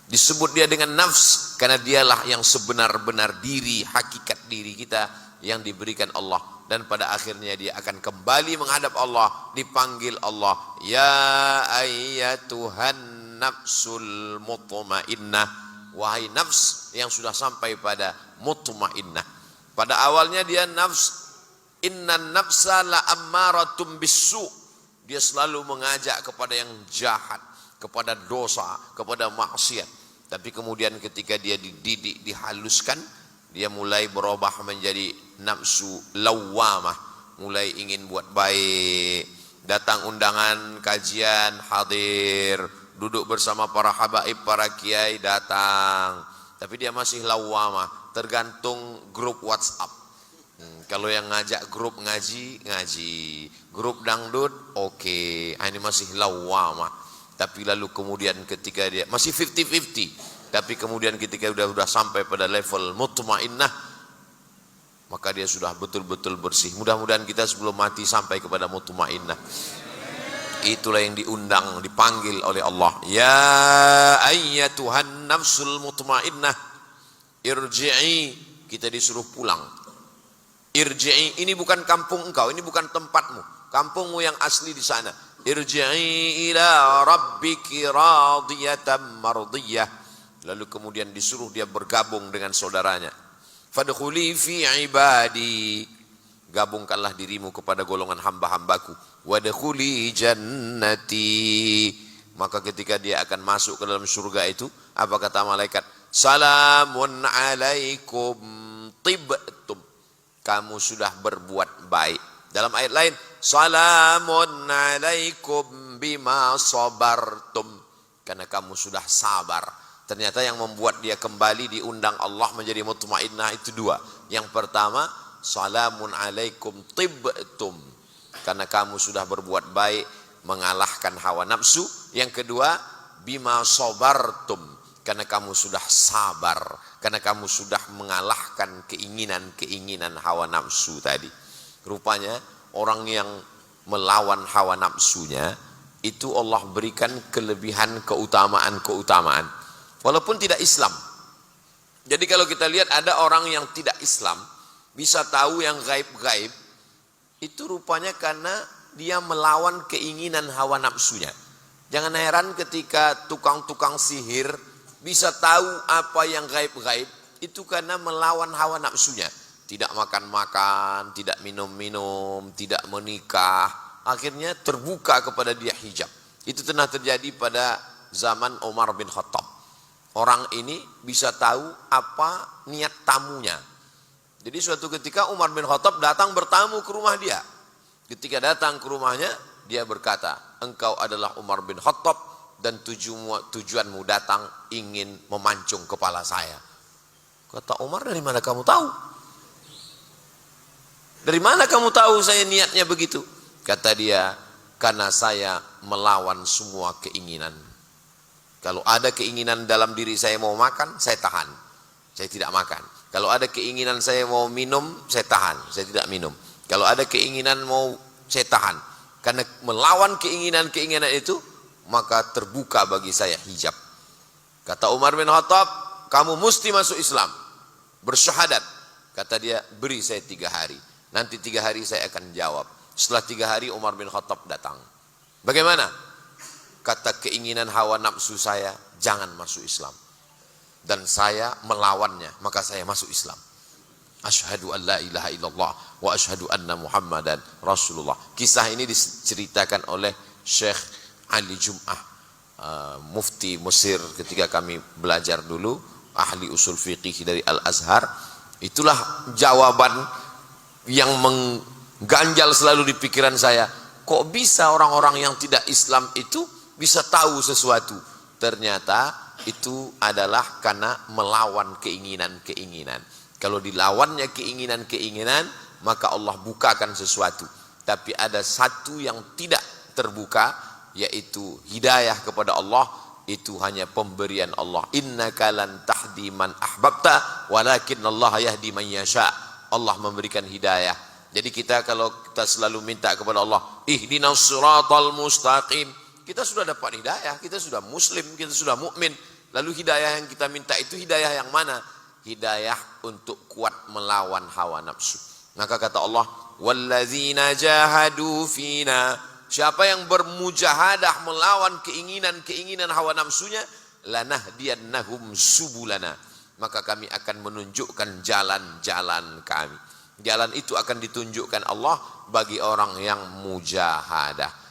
Disebut dia dengan nafs karena dialah yang sebenar-benar diri, hakikat diri kita yang diberikan Allah. Dan pada akhirnya dia akan kembali menghadap Allah, dipanggil Allah, ya ayyatuhan nafsul mutmainnah, wahai nafs yang sudah sampai pada mutmainnah. Pada awalnya dia nafs, innan nafsa la ammaratum bisu, dia selalu mengajak kepada yang jahat, kepada dosa, kepada maksiat. Tapi kemudian ketika dia dididik, dihaluskan, dia mulai berubah menjadi nafsu lawamah, mulai ingin buat baik, datang undangan kajian hadir, duduk bersama para habaib, para kiai datang, tapi dia masih lawamah, tergantung grup WhatsApp. Kalau yang ngajak grup ngaji, grup dangdut, oke. Ini masih lawamah. Tapi lalu kemudian ketika dia masih 50-50, tapi kemudian ketika sudah sampai pada level mutmainnah, maka dia sudah betul-betul bersih. Mudah-mudahan kita sebelum mati sampai kepada mutmainnah. Itulah yang diundang, dipanggil oleh Allah. Ya ayyatuhan nafsul mutmainnah, irji'i. Kita disuruh pulang. Irji'i, ini bukan kampung engkau, ini bukan tempatmu. Kampungmu yang asli di sana. Irji'i ila rabbiki radiyatan mardiyah. Lalu kemudian disuruh dia bergabung dengan saudaranya. Fadkhuli fi ibadi, gabungkanlah dirimu kepada golongan hamba-hambaku. Wadkhuli jannati, maka ketika dia akan masuk ke dalam surga itu, apa kata malaikat? Salamun alaikum tibtum, kamu sudah berbuat baik. Dalam ayat lain, salamun alaikum bima sabartum, karena kamu sudah sabar. Ternyata yang membuat dia kembali diundang Allah menjadi mutmainnah itu dua. Yang pertama, salamun alaikum tibtum, karena kamu sudah berbuat baik, mengalahkan hawa nafsu. Yang kedua, bima sabartum, karena kamu sudah sabar, karena kamu sudah mengalahkan keinginan-keinginan hawa nafsu tadi. Rupanya orang yang melawan hawa nafsunya itu Allah berikan kelebihan, keutamaan walaupun tidak Islam. Jadi kalau kita lihat ada orang yang tidak Islam bisa tahu yang gaib-gaib, itu rupanya karena dia melawan keinginan hawa nafsunya. Jangan heran ketika tukang-tukang sihir bisa tahu apa yang gaib-gaib, itu karena melawan hawa nafsunya. Tidak makan-makan, tidak minum-minum, tidak menikah, akhirnya terbuka kepada dia hijab. Itu pernah terjadi pada zaman Umar bin Khattab. Orang ini bisa tahu apa niat tamunya. Jadi suatu ketika Umar bin Khattab datang bertamu ke rumah dia. Ketika datang ke rumahnya, dia berkata, engkau adalah Umar bin Khattab dan tujuanmu datang ingin memancung kepala saya. Kata Umar, dari mana kamu tahu? Dari mana kamu tahu saya niatnya begitu? Kata dia, karena saya melawan semua keinginan. Kalau ada keinginan dalam diri saya mau makan, saya tahan. Saya tidak makan. Kalau ada keinginan saya mau minum, saya tahan. Saya tidak minum. Kalau ada keinginan mau, saya tahan. Karena melawan keinginan-keinginan itu, maka terbuka bagi saya hijab. Kata Umar bin Khattab, kamu mesti masuk Islam. Bersyahadat. Kata dia, beri saya 3 hari. Nanti 3 hari saya akan jawab. Setelah 3 hari Umar bin Khattab datang. Bagaimana? Kata keinginan hawa nafsu saya, jangan masuk Islam. Dan saya melawannya, maka saya masuk Islam. Asyhadu an la ilaha illallah wa asyhadu anna Muhammadan Rasulullah. Kisah ini diceritakan oleh Syekh Ali Jum'ah, mufti Mesir ketika kami belajar dulu, ahli usul fiqih dari Al-Azhar. Itulah jawaban yang mengganjal selalu di pikiran saya. Kok bisa orang-orang yang tidak Islam itu bisa tahu sesuatu? Ternyata itu adalah karena melawan keinginan-keinginan. Kalau dilawannya keinginan-keinginan, maka Allah bukakan sesuatu. Tapi ada satu yang tidak terbuka, yaitu hidayah kepada Allah. Itu hanya pemberian Allah. Innaka lan tahdi man ahbabta walakin Allah yahdi man yasha. Allah memberikan hidayah. Jadi kita kalau kita selalu minta kepada Allah, ihdinas siratal mustaqim, kita sudah dapat hidayah, kita sudah muslim, kita sudah mukmin. Lalu hidayah yang kita minta itu hidayah yang mana? Hidayah untuk kuat melawan hawa nafsu. Maka kata Allah, wallazina jahadu fina, siapa yang bermujahadah melawan keinginan hawa nafsunya, lanahdiyannahum subulana, maka kami akan menunjukkan jalan-jalan kami. Jalan itu akan ditunjukkan Allah bagi orang yang mujahadah.